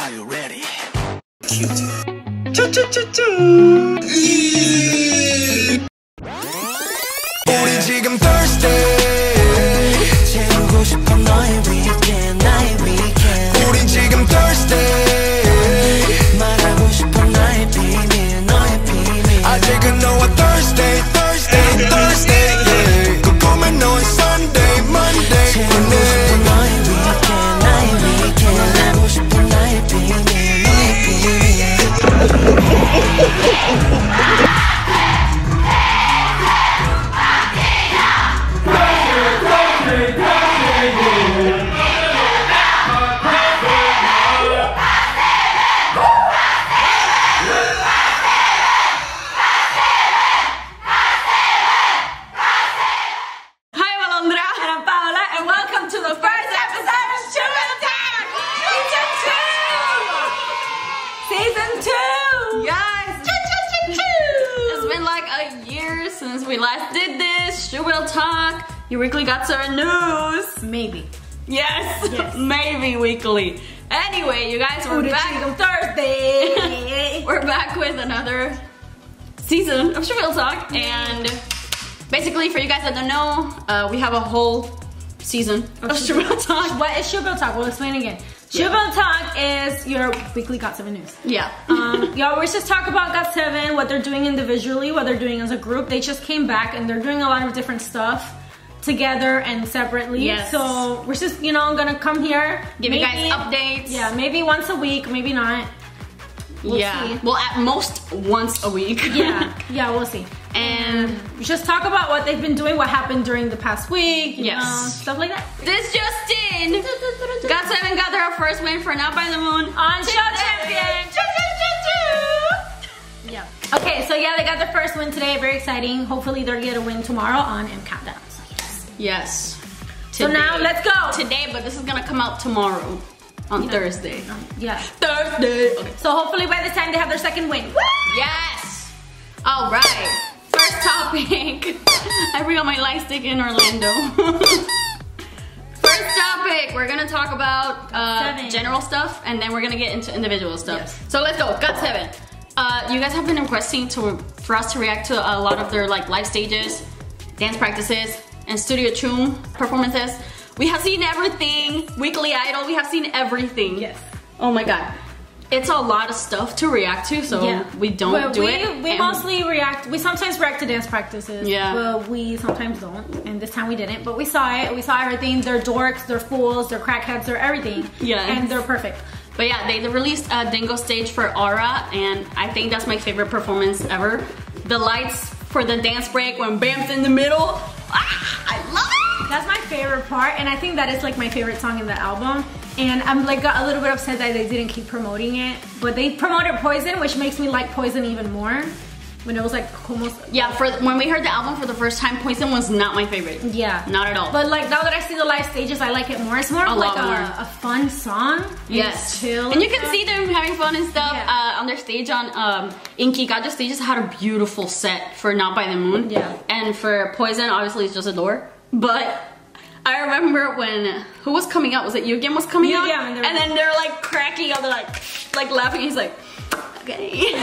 Are you ready? 우리 지금 Thursday 채우고 싶어 너의 weekend 나의 weekend 우리 지금 Thursday 말하고 싶어 나의 비밀 너의 비밀 아직은 너와 Thursday Thursday Thursday yeah 꿈꾸면 너의 Sunday Monday 채우고 싶어 너의 weekend 나의 weekend 말하고 싶어 나의 비밀 너의 비밀 we last did this Shoebill Talk. Your weekly got some news. Maybe. Yes. Maybe weekly. Anyway, you guys, we're back on Thursday. We're back with another season of Shoebill Talk. And basically, for you guys that don't know, we have a whole season of Shoebill Talk. What is Shoebill Talk? We'll explain again. Shoebill Talk is your weekly GOT7 news. Yeah. Y'all, we just talk about GOT7, what they're doing individually, what they're doing as a group. They just came back and they're doing a lot of different stuff together and separately. Yes. So we're just, you know, gonna come here. Give you guys updates. Yeah, maybe once a week, maybe not. We'll see. Well, at most once a week. Yeah, we'll see. And just talk about what they've been doing, what happened during the past week, you know, stuff like that. This just in. GOT7 got their first win for Not By The Moon on Show Champion. Yeah. Okay, so yeah, they got their first win today. Very exciting. Hopefully they're gonna win tomorrow on M Countdown. Yes. So now let's go. Today, but this is gonna come out tomorrow on Thursday. Yeah. Thursday. Okay. So hopefully by this time they have their second win. Woo! Yes. All right. First topic. I forgot my light stick in Orlando. First topic, we're gonna talk about general stuff, and then we're gonna get into individual stuff. Yes. So let's go. GOT7. You guys have been requesting for us to react to a lot of their live stages, dance practices, and studio tune performances. We have seen everything. Weekly Idol, we have seen everything. Yes. Oh my god. It's a lot of stuff to react to, so we don't do it. We mostly react. We sometimes react to dance practices. Yeah. But we sometimes don't. And this time we didn't. But we saw it. We saw everything. They're dorks. They're fools. They're crackheads. They're everything. Yeah. And they're perfect. But yeah, they released a Dingo stage for Aura, and I think that's my favorite performance ever. The lights for the dance break when BAM's in the middle. I love it. That's my favorite part, and I think that is like my favorite song in the album. And I'm like got a little bit upset that they didn't keep promoting it, but they promoted Poison, which makes me like Poison even more. When it was like almost when we heard the album for the first time, Poison was not my favorite. Yeah, not at all. But like now that I see the live stages, I like it more. It's more of like a fun song. Yes, chill. And you can see them having fun and stuff on their stage on Inky. Gaja stages had a beautiful set for Not By The Moon. Yeah, and for Poison, obviously it's just a door, but. I remember when, who was coming out? Was it Youngjae was coming out? Yeah, and then they're like cracking up, they're like laughing. He's like, okay.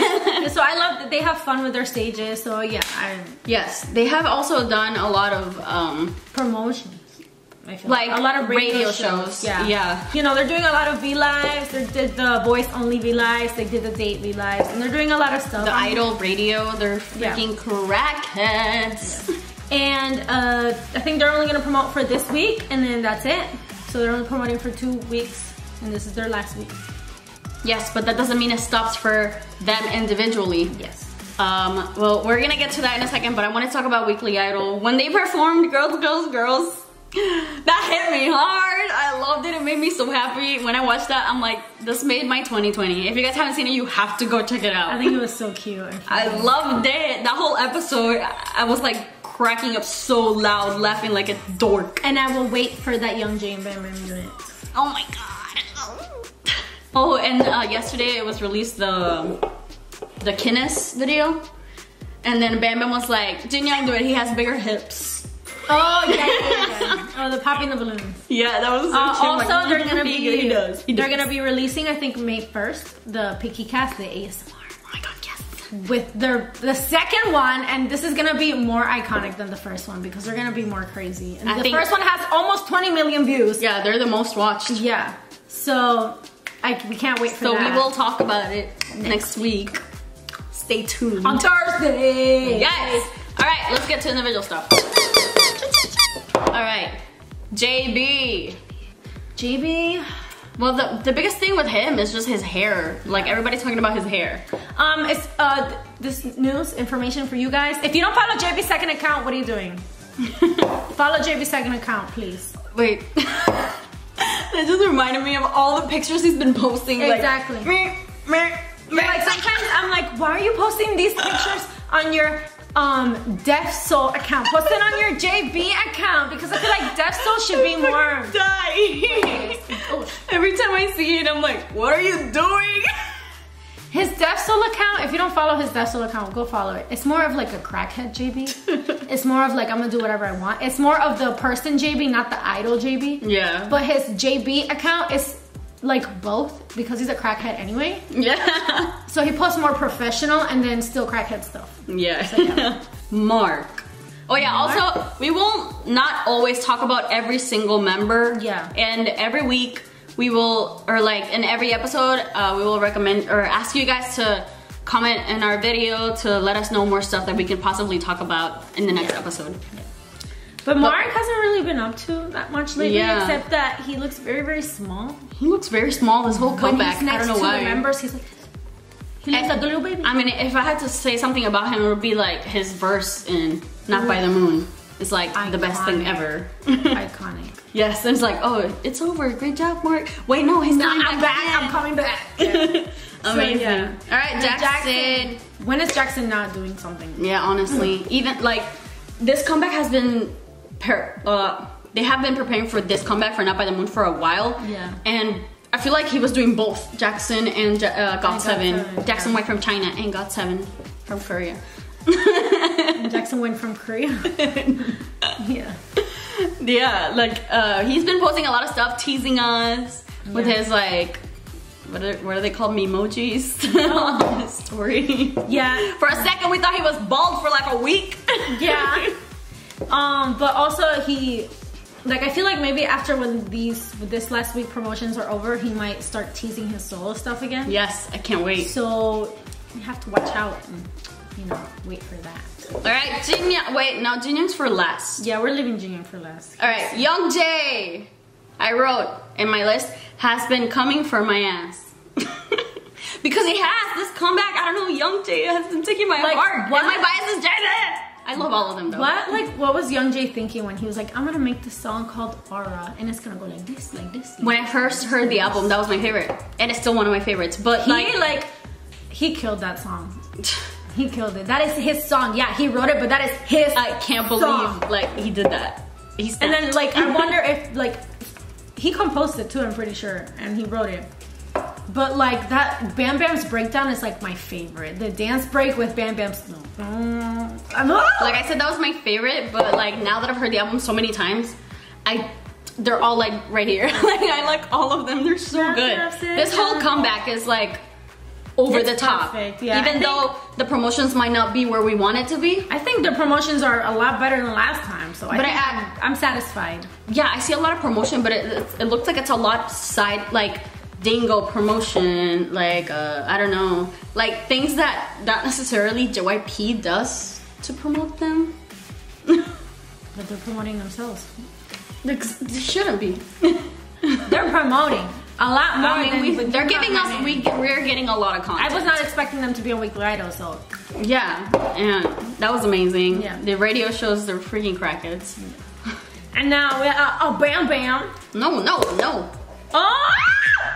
So I love that they have fun with their stages. So yeah, yes, they have also done a lot of promotions. I feel like a lot of radio shows. Yeah. You know, they're doing a lot of V lives. They did the voice only V lives. They did the date V lives, and they're doing a lot of stuff. The Idol radio. They're freaking crackheads. Yeah. And I think they're only gonna promote for this week, and then that's it. So they're only promoting for 2 weeks, and this is their last week. Yes, but that doesn't mean it stops for them individually. Yes. Well, we're gonna get to that in a second, but I want to talk about Weekly Idol. When they performed Girls, Girls, Girls, that hit me hard. I loved it. It made me so happy. When I watched that, I'm like, this made my 2020. If you guys haven't seen it, you have to go check it out. I think it was so cute. I loved it. That whole episode, I was like, cracking up so loud, laughing like a dork. And I will wait for that Youngjae and BAMBAM unit. Oh my god. Oh, and yesterday it was released the Kinnis video. And then BAMBAM was like, Jinyoung do it, he has bigger hips. Oh yeah. Oh, the popping the balloons. Yeah, that was so cute. Also, like, they're gonna he does. they're gonna be releasing, I think, May 1st, the Picky Cast, the ASMR. Oh my god, yes. With the second one, and this is gonna be more iconic than the first one because they're gonna be more crazy. And the first one has almost 20 million views. Yeah, they're the most watched. Yeah. So we can't wait for that. So we will talk about it next week. Stay tuned. On Thursday. Yes. All right, let's get to individual stuff. All right, JB. Well, the biggest thing with him is just his hair. Like, everybody's talking about his hair. It's this news information for you guys. If you don't follow JB's second account, what are you doing? Follow JB's second account, please. Wait. That just reminded me of all the pictures he's been posting. Exactly. Like sometimes I'm like, why are you posting these pictures on your Deaf Soul account? Post it on your JB account because I feel like Deaf Soul should be more. Every time I see it, I'm like, what are you doing? His Deaf Soul account, if you don't follow his Deaf Soul account, go follow it. It's more of like a crackhead JB. It's more of like, I'm gonna do whatever I want. It's more of the person JB, not the idol JB. Yeah. But his JB account is like both because he's a crackhead anyway. Yeah. So he posts more professional and then still crackhead stuff. Yeah. So, yeah. Mark. Oh yeah, Mark? also, we will not always talk about every single member. Yeah. And every week, we will, or like in every episode, we will recommend or ask you guys to comment in our video to let us know more stuff that we can possibly talk about in the next episode. Yeah. But Mark hasn't really been up to that much lately, except that he looks very, very small. He looks very small this whole comeback. When he's next I don't know to why. the members, he's like, he looks like a little baby. I mean, if I had to say something about him, it would be like his verse in Not By the Moon. It's like the best thing ever. Iconic. Yes, and it's like, oh, it's over. Great job, Mark. Wait, no, he's not. I'm back. I'm coming back. Yeah. Amazing. So, yeah. All right, Jackson. When is Jackson not doing something? Yeah, honestly, even like this comeback has been. They have been preparing for this comeback for Not By the Moon for a while. Yeah. And I feel like he was doing both Jackson and GOT7. Jackson went from China and GOT7 from Korea. Jackson went from Korea. Yeah. Yeah, like he's been posting a lot of stuff, teasing us with his like, what are they called, memojis on his story. Yeah. For a second, we thought he was bald for like a week. Yeah. But also he, like, I feel like maybe after when this last week promotions are over, he might start teasing his solo stuff again. Yes, I can't wait. So you have to watch out and, you know, wait for that. All right, Jinyoung. Wait, no, Jinyoung's for last. Yeah, we're leaving Jinyoung for last. All right, Youngjae. I wrote in my list has been coming for my ass. Because he has this comeback. I don't know, Youngjae has been taking my heart. What? And my bias is Jason. I love all of them though. What was Youngjae thinking when he was like, I'm gonna make this song called Aura and it's gonna go like this, like this. When I first heard the album, that was my favorite. And it's still one of my favorites. But he killed that song. He killed it. That is his song. Yeah, he wrote it, but that is his I can't believe like he did that. And then like I wonder if like he composed it too, I'm pretty sure, and he wrote it. But like that Bam Bam's breakdown is like my favorite. The dance break with Bam Bam's like I said, that was my favorite, but like now that I've heard the album so many times, they're all like right here. Like I like all of them. They're so good. This whole comeback is like over the top. Yeah, even though the promotions might not be where we want it to be. I think the promotions are a lot better than last time, so I'm satisfied. Yeah, I see a lot of promotion, but it looks like it's a lot side, like dingo promotion, like I don't know, like things that not necessarily JYP does to promote them. But they're promoting themselves. They shouldn't be. They're promoting a lot more. I mean, they're giving us. We're getting a lot of content. I was not expecting them to be on Weekly Idol, so yeah, and that was amazing. Yeah, the radio shows, they're freaking crackheads. And now we're Bam Bam. No. Oh,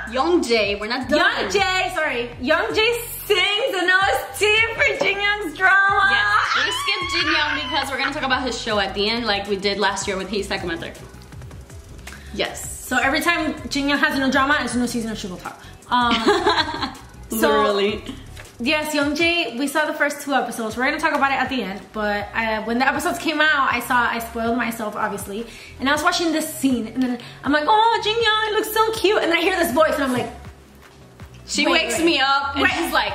Youngjae, we're not done. Youngjae sings an OST for Jinyoung's drama. Yes, we skipped Jinyoung because we're gonna talk about his show at the end, like we did last year with He's Documentary. Yes. So every time Jinyoung has a new drama, it's a new season of Shoebill Talk. Literally. Yes, Youngjae, we saw the first 2 episodes. We're gonna talk about it at the end, but when the episodes came out, I spoiled myself, obviously, and I was watching this scene, and then I'm like, oh, Jinyoung, it looks so cute, and then I hear this voice, and I'm like, she wakes me up, and she's like,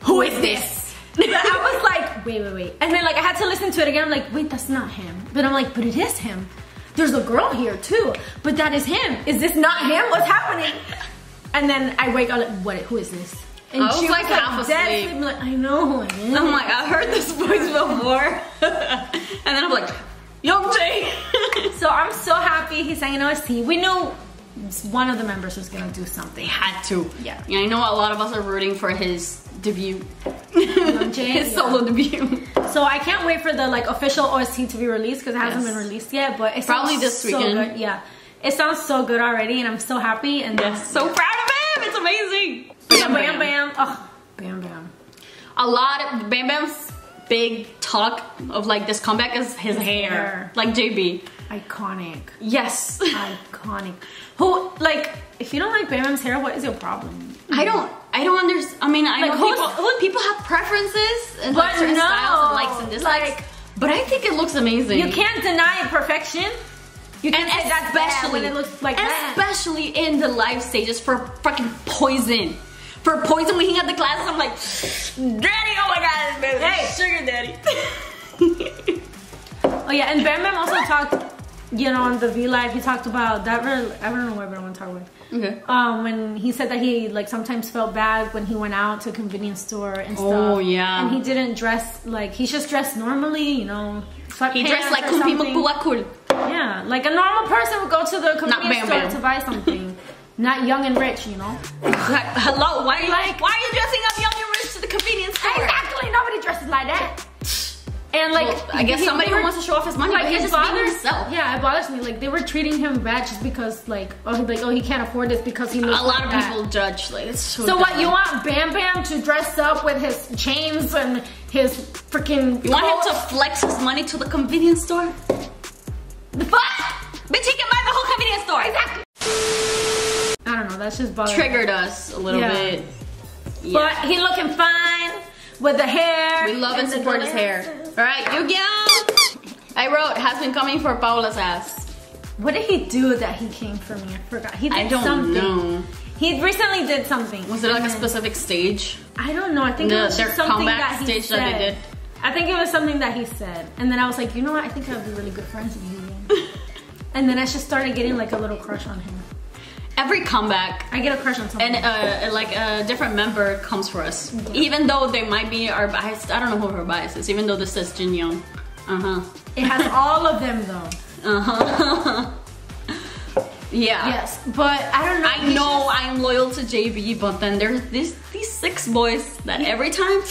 who is this? I was like, wait, and then like I had to listen to it again. I'm like, wait, that's not him, but I'm like, but it is him. There's a girl here too, but that is him. Is this not him? What's happening? And then I wake up like, what? Who is this? And I was like half asleep. I'm like, I know who it is. I'm like, I heard this voice before. And then I'm like, Youngjae. So I'm so happy he's hanging out with T. We knew one of the members was gonna do something. They had to. Yeah. I know a lot of us are rooting for his debut. Youngjae, his solo debut. So I can't wait for the like official OST to be released because it hasn't been released yet. But it's probably this weekend. Good. Yeah. It sounds so good already, and I'm so happy. And so proud of him. It's amazing. Bam. Oh, Bam. A lot of Bam's big talk of like this comeback is his hair. Like JB. Iconic. Yes. Iconic. Who, like, if you don't like Bam's hair, what is your problem? I don't understand. I mean, I know people have preferences and like certain styles and likes and dislikes. Like, but I think it looks amazing. You can't deny perfection. You can't say that's bad when it looks like that. Especially in the live stages for fucking Poison. For Poison, when he had the glasses, I'm like, Daddy, oh my god, baby. Hey, sugar daddy. Oh yeah, and Bam also talked, you know, on the V Live, he talked about that. I don't know why, but I want to talk about it. Okay. When he said that he like sometimes felt bad when he went out to a convenience store and stuff. Oh yeah. And he didn't dress like, he just dressed normally, you know. He dressed like Kumpi Magpulakul. Yeah, like a normal person would go to the convenience store to buy something. Not young and rich, you know. Hello, why are you dressing up young and rich to the convenience store? Exactly, nobody dresses like that. And like, well, I guess somebody who wants to show off his money, like, but he's just being himself. Yeah, it bothers me. Like they were treating him bad just because, like, oh, he can't afford this because he looks. A lot of people judge. Like, it's so. So what? You want Bam to dress up with his chains and his freaking? You want him to flex his money to the convenience store? The fuck? Bitch, he can buy the whole convenience store. Exactly. I don't know. That's just bothering. Triggered us a little bit. Yeah. But he looking fine with the hair. We love and support his hair. All right, Youngjae. I wrote has been coming for Paola's ass. What did he do that he came for me? I forgot. He did something. Know. He recently did something. Was it like a specific stage? I don't know. I think it was their something comeback that he stage said. that they did. I think it was something that he said, and then I was like, you know what? I think I would be really good friends with you. And then I just started getting like a little crush on him. Every comeback, I get a crush on someone. And like a different member comes for us. Yeah. Even though they might be our bias. I don't know who her bias is. Even though this says Jinyoung. It has all of them though. Yeah. Yes, but I don't know. I know I'm loyal to JB, but then there's these 6 boys that every time.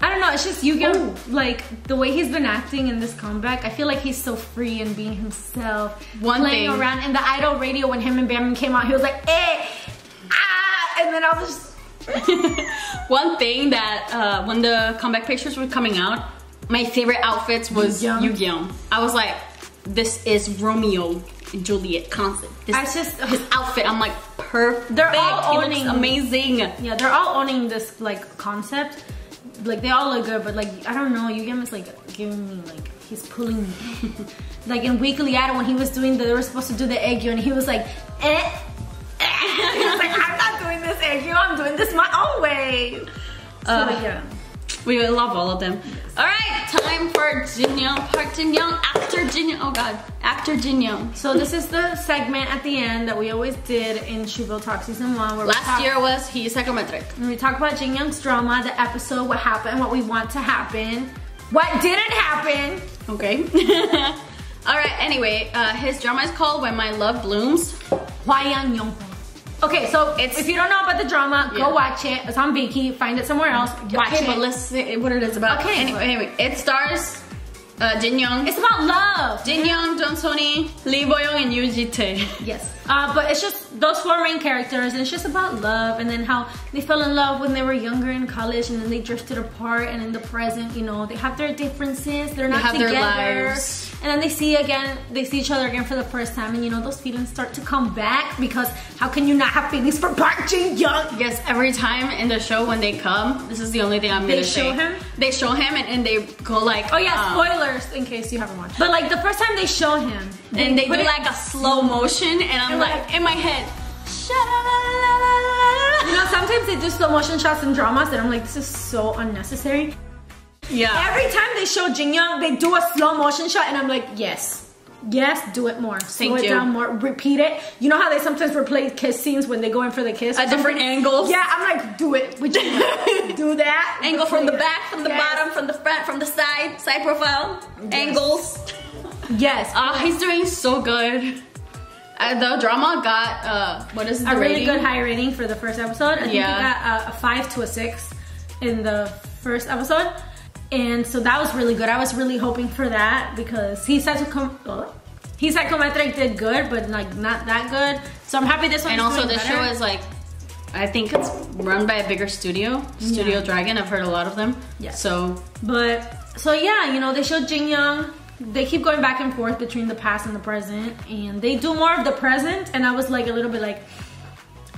I don't know, it's just Youngjae, like the way he's been acting in this comeback, I feel like he's so free and being himself. Playing around in the Idol radio when him and Bam came out, he was like, eh, ah, and then I was just... One thing that, when the comeback pictures were coming out, my favorite outfits was Youngjae. I was like, this is Romeo and Juliet concept. His outfit, I'm like, perfect. They're all owning, he looks amazing. Yeah, they're all owning this like concept. Like they all look good, but like I don't know, Youngjae is like giving me like he's pulling me. Like in Weekly Idol when he was doing they were supposed to do the egg and he was like, eh. He was like, I'm not doing this egg, I'm doing this my own way. So yeah. We love all of them. Alright, time for Jinyoung, Park Jinyoung, actor Jinyoung. Oh god, actor Jinyoung. So this is the segment at the end that we always did in Shoebill Talk Season 1. Where last year was He Psychometric. And we talk about Jinyoung's drama, the episode, what happened, what we want to happen, what didn't happen. Okay. Alright, anyway, his drama is called When My Love Blooms. Okay, so if you don't know about the drama, go watch it. It's on Viki. Find it somewhere else. Watch it. But let's see what it is about. Okay. Anyway, it stars Jinyoung. It's about love. Jinyoung, Jeonsoni, Lee Boyoung, and Yoo Ji-tae. Yes. But it's just those 4 main characters, and it's just about love, and then how they fell in love when they were younger in college, and then they drifted apart, and in the present, you know, they have their differences. They're not together. They have their lives. And then they see each other again for the first time, and you know, those feelings start to come back, because how can you not have feelings for Park Jinyoung? Yes, every time in the show when they come, this is the only thing I'm gonna say. They show him and they go like, oh yeah, spoilers in case you haven't watched. But like the first time they show him, and they do like a slow motion, and I'm like in my head, you know, sometimes they do slow motion shots in dramas that I'm like, this is so unnecessary. Yeah. Every time they show Jinyoung, they do a slow motion shot, and I'm like, yes, do it more. Slow it down more. Repeat it. You know how they sometimes replay kiss scenes when they go in for the kiss at different angles. Yeah, I'm like, do it. Would you do that? Angle from the back, from the bottom, from the front, from the side profile, angles. Yes. He's doing so good. The drama got what is the rating? really good high rating for the first episode. I think it got a 5 to a 6 in the first episode. And so that was really good. I was really hoping for that, because he said Kometrek did good, but like not that good. So I'm happy this one. And also this show is like, I think it's run by a bigger studio, Studio Dragon. I've heard a lot of them. Yeah. So yeah, you know, they showed Jinyoung. They keep going back and forth between the past and the present, and they do more of the present. And I was like a little bit like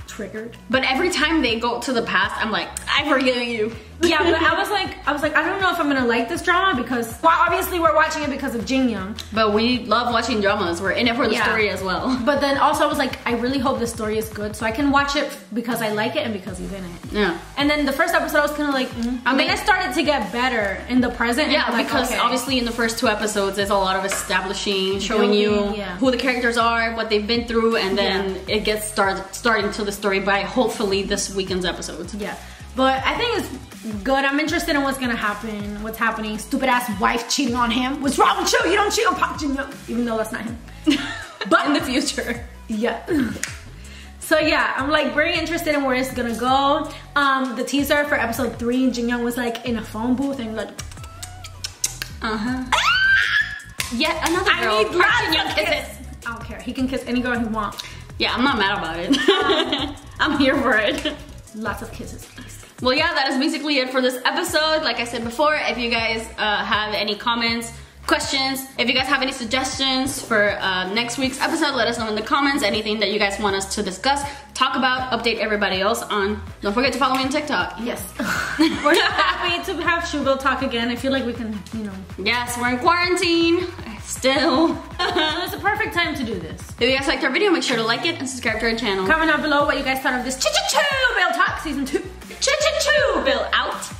triggered. But every time they go to the past, I'm like, I'm forgiving you. Yeah, but I was like, I don't know if I'm gonna like this drama, because, well, obviously we're watching it because of Jinyoung. But we love watching dramas. We're in it for the story as well. But then also I was like, I really hope the story is good, so I can watch it because I like it and because he's in it. Yeah. And then the first episode I was kind of like, and then it started to get better in the present. Yeah, like, because obviously in the first 2 episodes there's a lot of establishing, showing you who the characters are, what they've been through, and then it gets starting to the story by hopefully this weekend's episodes. Yeah. But I think it's good. I'm interested in what's gonna happen, what's happening. Stupid ass wife cheating on him. What's wrong with you? You don't cheat on Park Jinyoung, even though that's not him. But in the future. Yeah. So yeah, I'm like very interested in where it's gonna go. The teaser for episode 3, Jinyoung was like in a phone booth and like, Yet another girl. I need Park Jinyoung kisses. I don't care. He can kiss any girl he wants. Yeah, I'm not mad about it. I'm here for it. Lots of kisses, please. Well, yeah, that is basically it for this episode. Like I said before, if you guys have any comments, questions, if you guys have any suggestions for next week's episode, let us know in the comments. Anything that you guys want us to discuss, talk about, update everybody else on. Don't forget to follow me on TikTok. Yes. We're happy to have Shoebill Talk again. I feel like we can, you know. Yes, we're in quarantine. Still. It's a perfect time to do this. If you guys liked our video, make sure to like it and subscribe to our channel. Comment down below what you guys thought of this Shoebill Talk Season 2. Shoebill out.